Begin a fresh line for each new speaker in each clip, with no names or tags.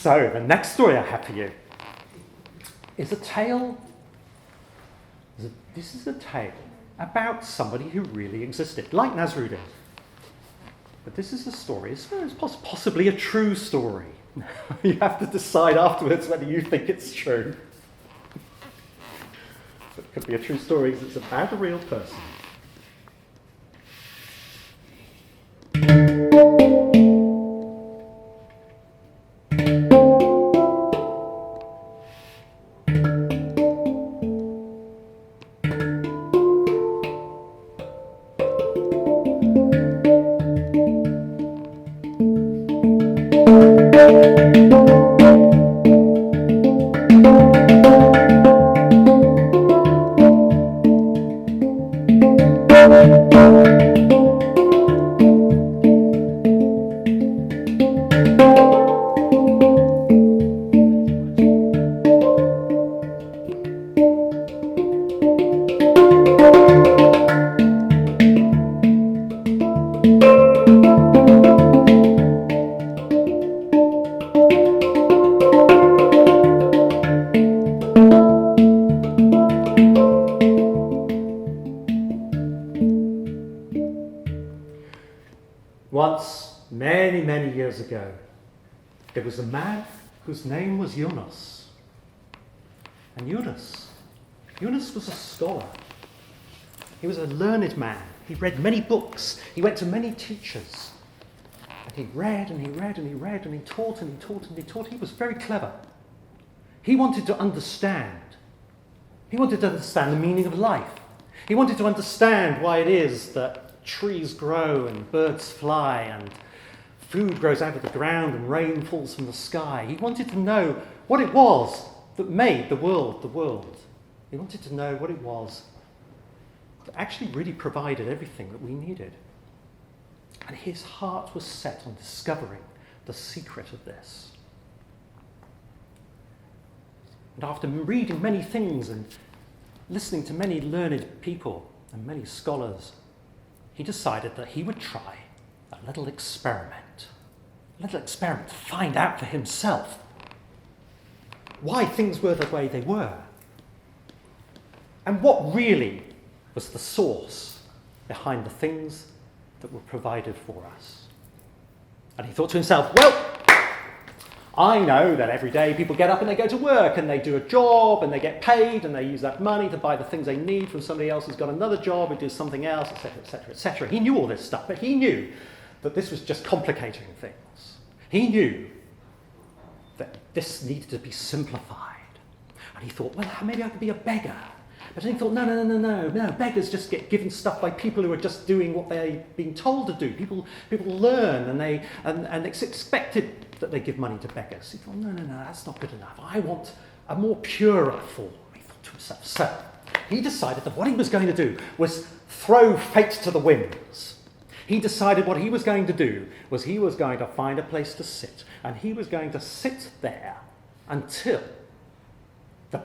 So, the next story I have for you is a tale. This is a tale about somebody who really existed, like Nasruddin. But this is a story, it's possibly a true story. You have to decide afterwards whether you think it's true. So it could be a true story because it's about a real person. Once, many, many years ago, there was a man whose name was Yunus. And Yunus was a scholar. He was a learned man. He read many books. He went to many teachers. And he read and he read and he read and he taught and he taught and he taught. He was very clever. He wanted to understand. He wanted to understand the meaning of life. He wanted to understand why it is that trees grow and birds fly and food grows out of the ground and rain falls from the sky. He wanted to know what it was that made the world the world. He wanted to know what it was that actually really provided everything that we needed. And his heart was set on discovering the secret of this. And after reading many things and listening to many learned people and many scholars, he decided that he would try a little experiment. To find out for himself why things were the way they were. And what really was the source behind the things that were provided for us. And he thought to himself, well, I know that every day people get up and they go to work and they do a job and they get paid and they use that money to buy the things they need from somebody else who's got another job who does something else, etc., etc., etc. He knew all this stuff, but he knew that this was just complicating things. He knew that this needed to be simplified. And he thought, well, maybe I could be a beggar. But then he thought, no, beggars just get given stuff by people who are just doing what they're being told to do. People learn and it's expected that they give money to beggars. He thought, no, that's not good enough. I want a more purer form, he thought to himself. So he decided that what he was going to do was throw fate to the winds. He decided what he was going to do was he was going to find a place to sit, and he was going to sit there until the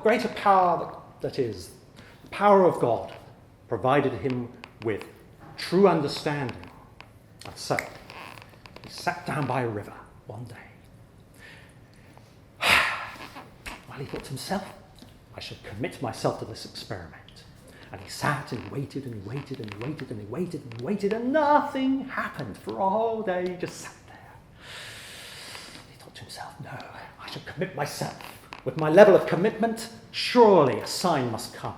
greater power that is, the power of God, provided him with true understanding. And so he sat down by a river one day. Well, he thought to himself, I should commit myself to this experiment. And he sat and he waited and he waited and he waited and he waited and he waited, and nothing happened for a whole day. He just sat there. He thought to himself, no, I should commit myself. With my level of commitment, surely a sign must come.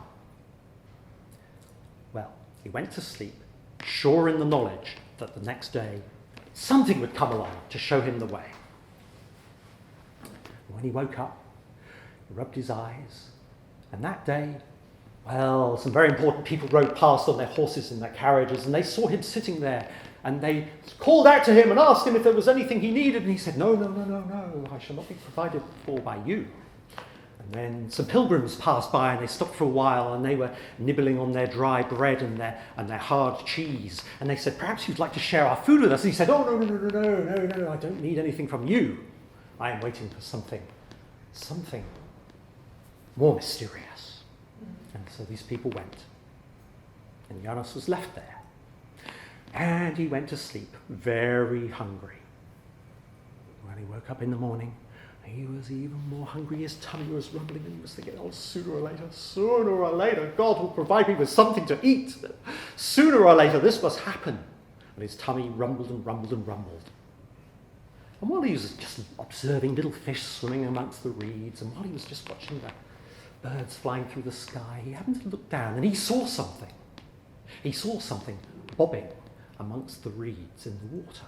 Well, he went to sleep, sure in the knowledge that the next day something would come along to show him the way. When he woke up, he rubbed his eyes, and that day, well, some very important people rode past on their horses and their carriages, and they saw him sitting there, and they called out to him and asked him if there was anything he needed, and he said, no, I shall not be provided for by you. And then some pilgrims passed by and they stopped for a while and they were nibbling on their dry bread and their hard cheese. And they said, perhaps you'd like to share our food with us. And he said, oh, no, I don't need anything from you. I am waiting for something more mysterious. And so these people went. And Yunus was left there. And he went to sleep very hungry. Well, And he woke up in the morning. He was even more hungry. His tummy was rumbling, and he was thinking, oh, sooner or later, God will provide me with something to eat. Sooner or later, this must happen. And his tummy rumbled and rumbled and rumbled. And while he was just observing little fish swimming amongst the reeds, and while he was just watching the birds flying through the sky, he happened to look down and he saw something. He saw something bobbing amongst the reeds in the water.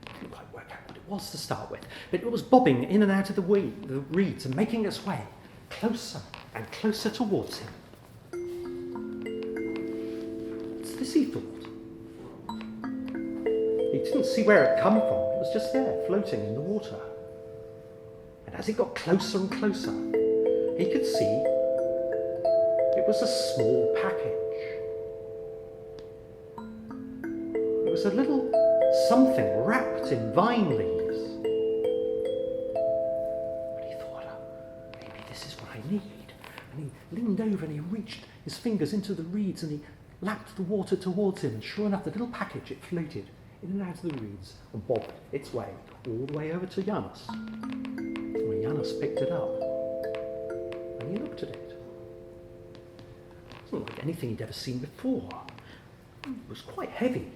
He couldn't quite work out what it was to start with, but it was bobbing in and out of the reeds and making its way closer and closer towards him. What's this, he thought? He didn't see where it come from. It was just there, floating in the water. And as it got closer and closer, he could see it was a small package. It was a little something wrapped in vine leaves. But he thought, maybe this is what I need. And he leaned over and he reached his fingers into the reeds and he lapped the water towards him. And sure enough, the little package, it floated in and out of the reeds and bobbed its way all the way over to Janus. And when Janus picked it up, and he looked at it, it wasn't like anything he'd ever seen before. It was quite heavy.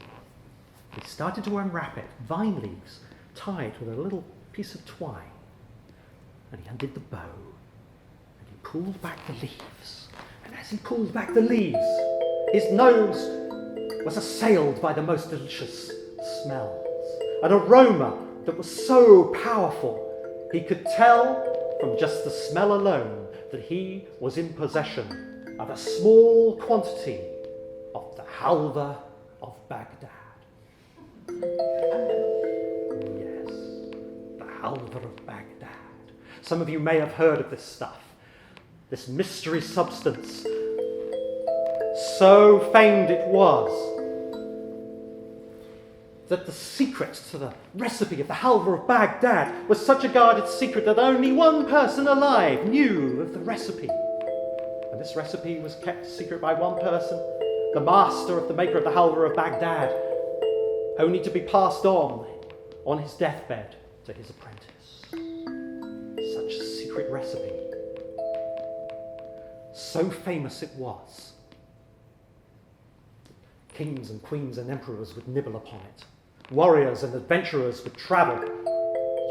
He started to unwrap it, vine leaves tied with a little piece of twine. And he undid the bow, and he pulled back the leaves. And as he pulled back the leaves, his nose was assailed by the most delicious smells, an aroma that was so powerful he could tell from just the smell alone that he was in possession of a small quantity of the halva of Baghdad. Yes, the halva of Baghdad. Some of you may have heard of this stuff, this mystery substance. So famed it was that the secret to the recipe of the halva of Baghdad was such a guarded secret that only one person alive knew of the recipe. And this recipe was kept secret by one person, the master of the maker of the halva of Baghdad, only to be passed on his deathbed to his apprentice. Such a secret recipe. So famous it was. Kings and queens and emperors would nibble upon it. Warriors and adventurers would travel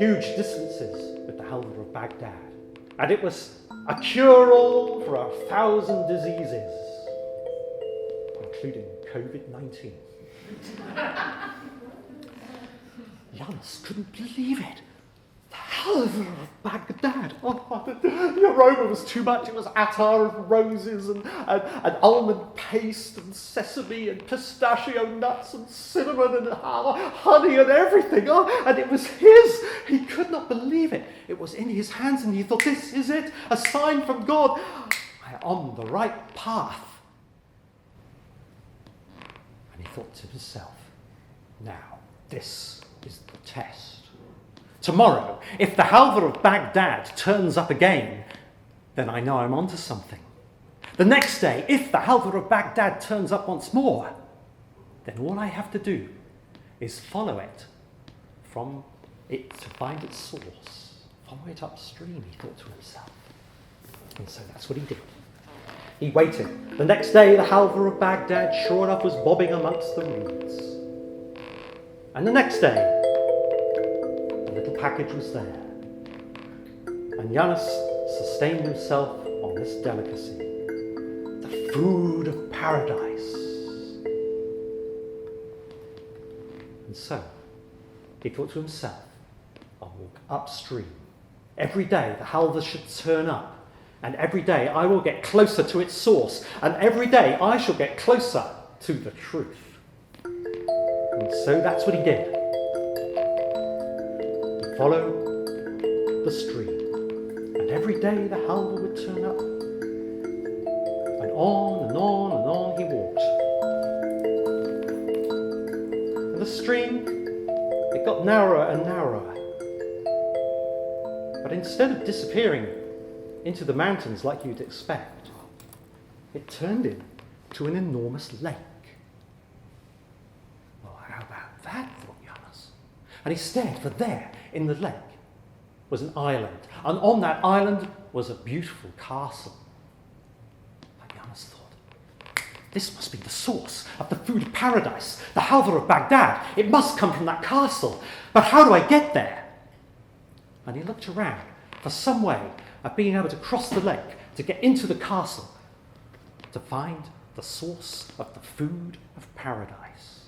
huge distances with the halva of Baghdad. And it was a cure-all for 1,000 diseases, including COVID-19. Janus couldn't believe it. The halva of Baghdad. Oh, the aroma was too much. It was attar of roses and almond paste and sesame and pistachio nuts and cinnamon and honey and everything. Oh, and it was his. He could not believe it. It was in his hands and he thought, this is it, a sign from God. I am on the right path. And he thought to himself, now this is the test. Tomorrow, if the halva of Baghdad turns up again, then I know I'm onto something. The next day, if the halva of Baghdad turns up once more, then all I have to do is follow it from it to find its source. Follow it upstream, he thought to himself. And so that's what he did. He waited. The next day, the halva of Baghdad, sure enough, was bobbing amongst the reeds. And the next day, the little package was there. And Janus sustained himself on this delicacy, the food of paradise. And so, he thought to himself, I'll walk upstream. Every day the halva should turn up, and every day I will get closer to its source, and every day I shall get closer to the truth. And so that's what he did. He followed the stream, and every day the halva would turn up, and on and on and on he walked. And the stream, it got narrower and narrower. But instead of disappearing into the mountains like you'd expect, it turned into an enormous lake. Well, how about that, thought Janus? And he stared, for there, in the lake, was an island. And on that island was a beautiful castle. But Janus thought, this must be the source of the food of paradise, the halva of Baghdad. It must come from that castle. But how do I get there? And he looked around for some way of being able to cross the lake to get into the castle to find the source of the food of paradise.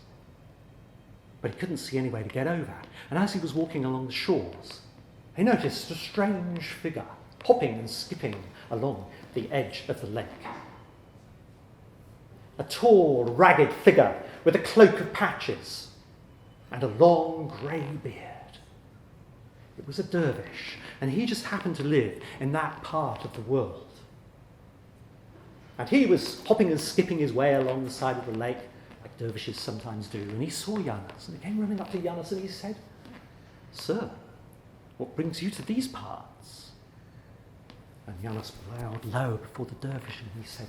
But he couldn't see any way to get over. And as he was walking along the shores, he noticed a strange figure hopping and skipping along the edge of the lake. A tall, ragged figure with a cloak of patches and a long grey beard. It was a dervish, and he just happened to live in that part of the world. And he was hopping and skipping his way along the side of the lake, like dervishes sometimes do, and he saw Janus, and he came running up to Janus and he said, "Sir, what brings you to these parts?" And Janus bowed low before the dervish and he said,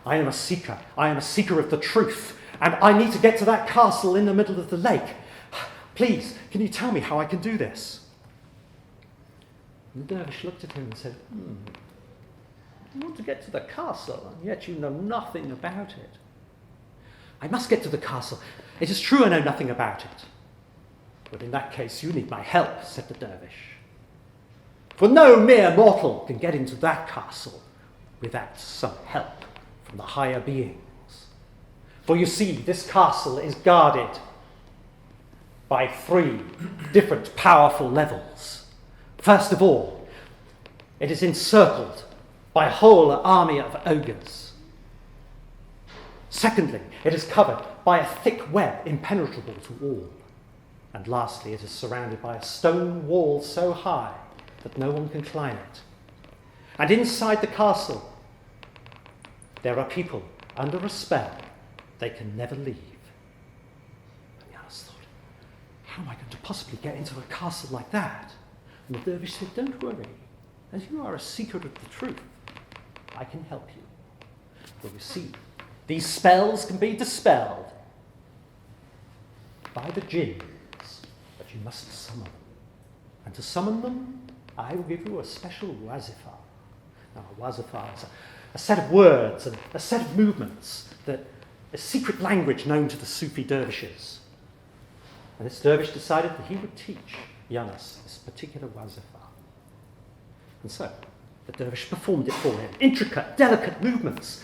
I am a seeker of the truth, and I need to get to that castle in the middle of the lake. Please, can you tell me how I can do this?" And the dervish looked at him and said, "You want to get to the castle, and yet you know nothing about it." "I must get to the castle. It is true I know nothing about it." "But in that case you need my help," said the dervish. "For no mere mortal can get into that castle without some help from the higher beings. For you see, this castle is guarded by 3 different powerful levels. First of all, it is encircled by a whole army of ogres. Secondly, it is covered by a thick web impenetrable to all. And lastly, it is surrounded by a stone wall so high that no one can climb it. And inside the castle, there are people under a spell they can never leave." And Janus thought, how am I going to possibly get into a castle like that? And the dervish said, "Don't worry, as you are a seeker of the truth, I can help you. For you see, these spells can be dispelled by the jinns, but you must summon them. And to summon them, I will give you a special wazifa." Now, a wazifa is a set of words and a set of movements, that a secret language known to the Sufi dervishes. And this dervish decided that he would teach Janus this particular wazifa. And so, the dervish performed it for him. Intricate, delicate movements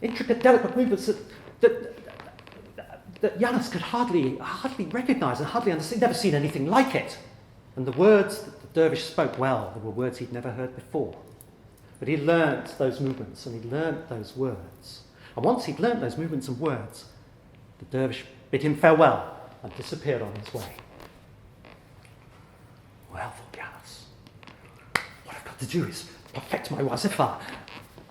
that Janus could hardly recognise and hardly understand. He'd never seen anything like it. And the words that the dervish spoke, well, they were words he'd never heard before. But he learnt those movements and he learnt those words. And once he'd learnt those movements and words, the dervish bid him farewell and disappeared on his way. Well, thought Janus, what I've got to do is perfect my wazifa,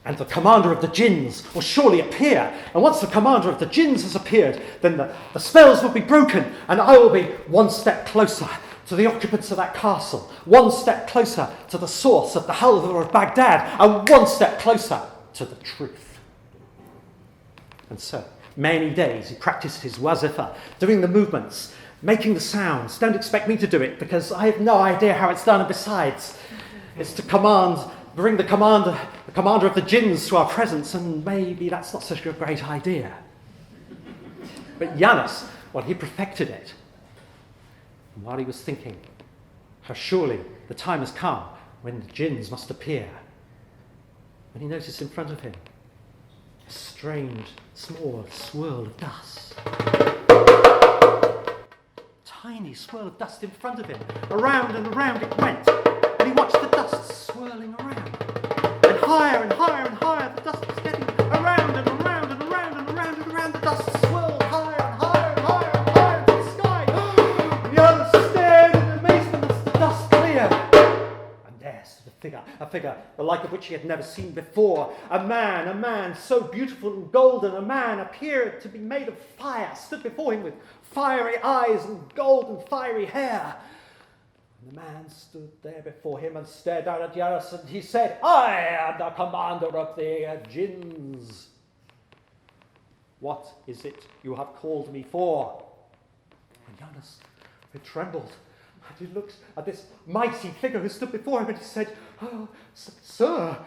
and the commander of the jinns will surely appear. And once the commander of the jinns has appeared, then the spells will be broken, and I will be one step closer to the occupants of that castle, one step closer to the source of the halva of Baghdad, and one step closer to the truth. And so, many days he practiced his wazifa, doing the movements, making the sounds. Don't expect me to do it, because I have no idea how it's done, and besides, it's to bring the commander of the jinns to our presence, and maybe that's not such a great idea. But Janus, well, he perfected it. And while he was thinking, how surely the time has come when the jinns must appear, when he noticed in front of him a strange, small swirl of dust. Tiny swirl of dust in front of him. Around and around it went, and he watched the dust swirling around. And higher and higher and higher the dust was getting, around and around and around and around and around the dust swirled higher and higher and higher and higher to the sky. Janus stared in amazement as the dust cleared. And there stood a figure the like of which he had never seen before. A man so beautiful and golden, a man appeared to be made of fire, stood before him with fiery eyes and gold and fiery hair. And the man stood there before him and stared down at Janus, and he said, "I am the commander of the jinns. What is it you have called me for?" And Janus He trembled, and he looked at this mighty figure who stood before him, and he said, "Oh, sir,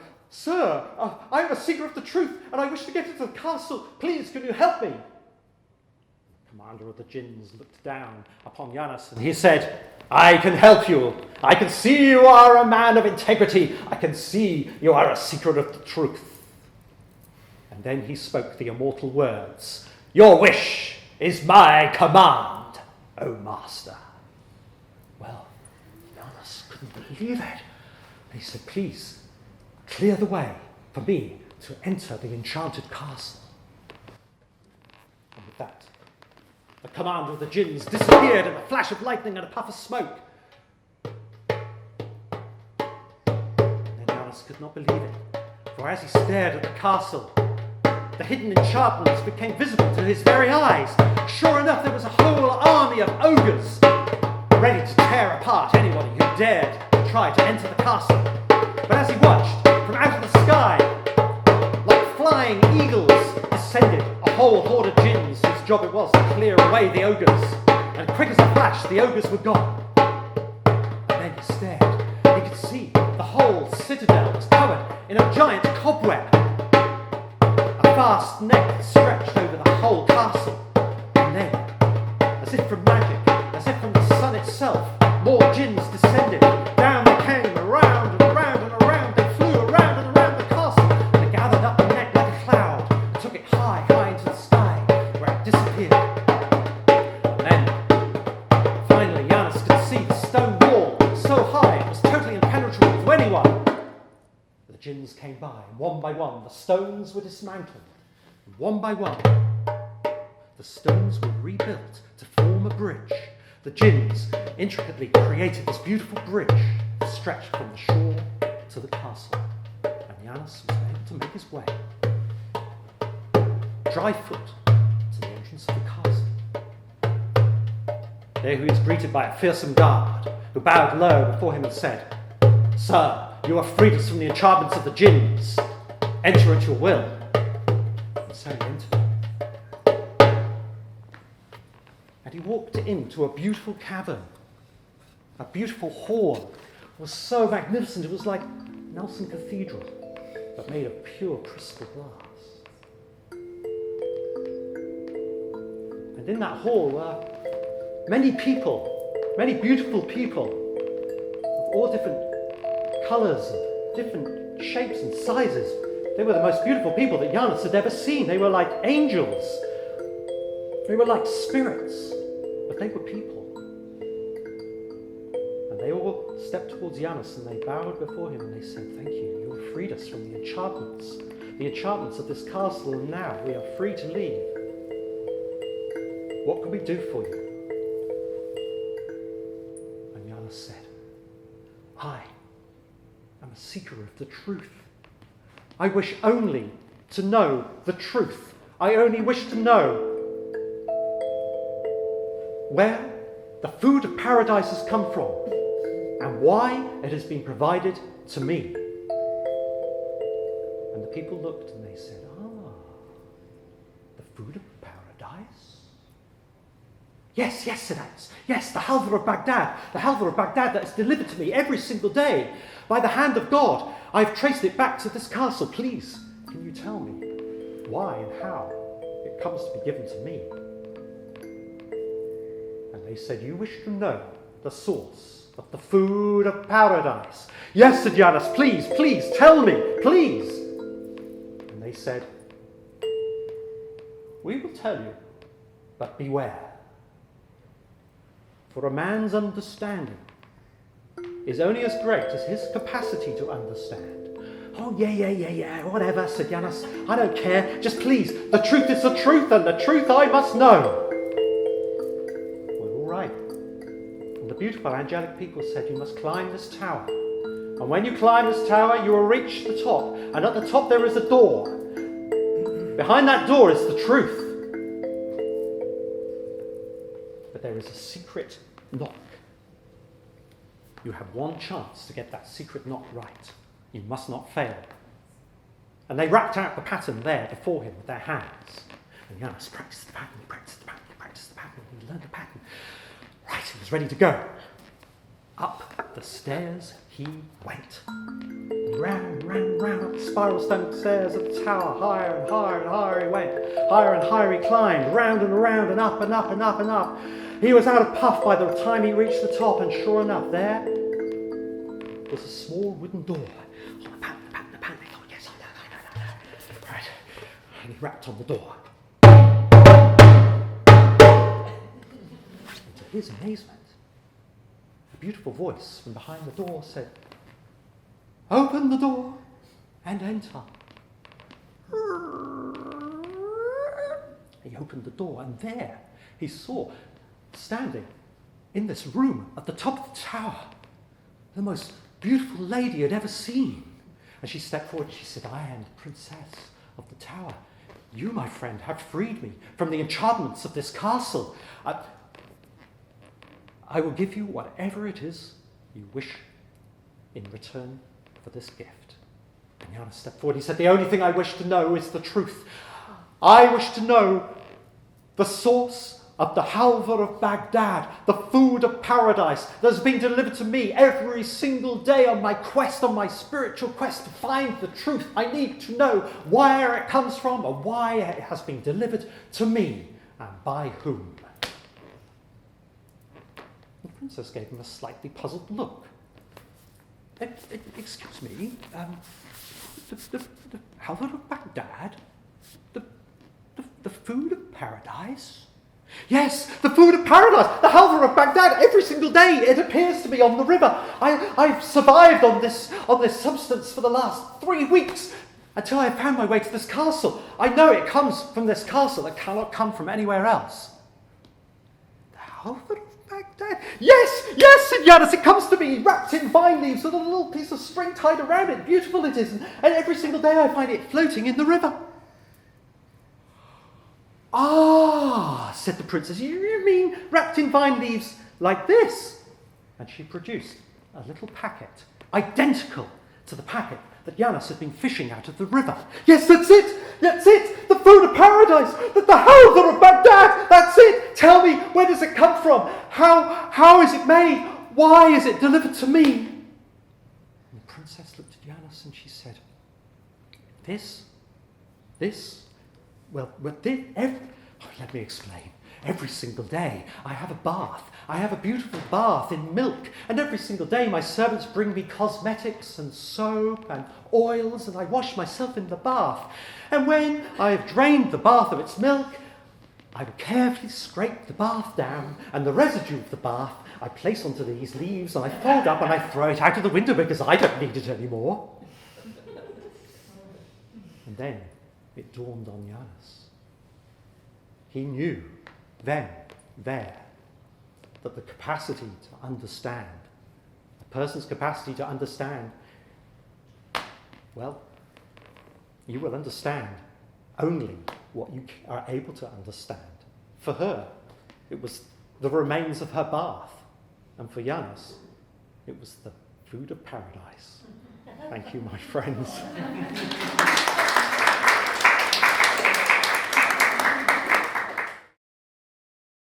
I am a seeker of the truth, and I wish to get into the castle. Please, can you help me?" The commander of the jinns looked down upon Janus, and he said, "I can help you. I can see you are a man of integrity. I can see you are a seeker of the truth." And then he spoke the immortal words, "Your wish is my command, O master." Well, Janus couldn't believe it. He said, "Please, clear the way for me to enter the enchanted castle." And with that, the commander of the jinns disappeared in a flash of lightning and a puff of smoke. And then Janus could not believe it, for as he stared at the castle, the hidden enchantments became visible to his very eyes. Sure enough, there was a whole army of ogres, ready to tear apart anybody who dared to try to enter the castle. But as he watched, from out of the sky, like flying eagles, descended a whole horde of jinns whose job it was to clear away the ogres. And quick as a flash, the ogres were gone. And then he stared. He could see the whole citadel was covered in a giant cobweb. A vast net stretched over the whole castle. And then, as if from magic, as if from the sun itself, more jinns descended. Down they came, around and around and around. They flew around and around the castle. They gathered up the net like a cloud and took it high, high into the sky, where it disappeared. And then, finally, Janus could see the stone wall so high it was totally impenetrable to anyone. The jinns came by, and one by one the stones were dismantled. And one by one, the stones were rebuilt to form a bridge. The jinns intricately created this beautiful bridge that stretched from the shore to the castle. And Janus was able to make his way, dry foot, to the entrance of the castle. There he was greeted by a fearsome guard, who bowed low before him and said, "Sir, you have freed us from the enchantments of the jinns. Enter at your will." And so he entered. And he walked into a beautiful cavern, a beautiful hall. It was so magnificent, it was like Nelson Cathedral, but made of pure crystal glass. And in that hall were many people, many beautiful people, of all different colours and different shapes and sizes. They were the most beautiful people that Janus had ever seen. They were like angels. They were like spirits, but they were people. And they all stepped towards Janus and they bowed before him and they said, "Thank you, you have freed us from the enchantments of this castle, and now we are free to leave. What can we do for you?" And Janus said, "I am a seeker of the truth. I wish only to know the truth. I only wish to know where the food of paradise has come from and why it has been provided to me." And the people looked and they said, "The food of paradise? Yes, said Janus. Yes, the halva of Baghdad. The halva of Baghdad that is delivered to me every single day by the hand of God. I've traced it back to this castle. Please, can you tell me why and how it comes to be given to me?" And they said, "You wish to know the source of the food of paradise?" "Yes," said Janus. Please, tell me, please." And they said, "We will tell you, but beware. For a man's understanding is only as great as his capacity to understand." "Oh, yeah, whatever," said Janus. "I don't care. Just please, the truth is the truth, and the truth I must know." Well, all right. And the beautiful angelic people said, "You must climb this tower. And when you climb this tower, you will reach the top. And at the top there is a door. Behind that door is the truth. But there is a secret knock. You have one chance to get that secret knock right. You must not fail." And they rapped out the pattern there before him with their hands. And Janus practiced the pattern, he learned the pattern. Right, he was ready to go. Up the stairs he went. Round up the spiral stone stairs of the tower. Higher and higher and higher he went. Higher and higher he climbed. Round and around and up and up and up and up. He was out of puff by the time he reached the top, and sure enough, there was a small wooden door. Oh, the pan. Oh, yes, I know. Right. And he rapped on the door. And to his amazement, a beautiful voice from behind the door said, "Open the door and enter." He opened the door, and there he saw, standing in this room at the top of the tower, the most beautiful lady he had ever seen. And she stepped forward and she said, "I am the princess of the tower. You, my friend, have freed me from the enchantments of this castle. I will give you whatever it is you wish in return for this gift." And Janus stepped forward. He said, "The only thing I wish to know is the truth. I wish to know the source of the halva of Baghdad, the food of paradise that has been delivered to me every single day on my quest, on my spiritual quest to find the truth. I need to know where it comes from and why it has been delivered to me and by whom." The princess gave him a slightly puzzled look. "Excuse me, the halva of Baghdad? The food of paradise?" "Yes, the food of paradise, the halva of Baghdad. Every single day it appears to me on the river. I've survived on this substance for the last 3 weeks until I found my way to this castle. I know it comes from this castle. It cannot come from anywhere else." "The halva of Baghdad? Yes, said Janus. It comes to me wrapped in vine leaves with a little piece of string tied around it. Beautiful it is. And every single day I find it floating in the river." "Ah," said the princess, "you mean wrapped in vine leaves like this?" And she produced a little packet, identical to the packet that Janus had been fishing out of the river. "Yes, that's it, the food of paradise, the halva of Baghdad, that's it. Tell me, where does it come from? How is it made? Why is it delivered to me?" And the princess looked at Janus and she said, let me explain. Every single day I have a bath. I have a beautiful bath in milk. And every single day my servants bring me cosmetics and soap and oils, and I wash myself in the bath. And when I have drained the bath of its milk, I will carefully scrape the bath down, and the residue of the bath I place onto these leaves, and I fold up and I throw it out of the window because I don't need it anymore." And then it dawned on Janus. He knew then, there, that the capacity to understand, a person's capacity to understand, well, you will understand only what you are able to understand. For her, it was the remains of her bath, and for Janus, it was the food of paradise. Thank you, my friends.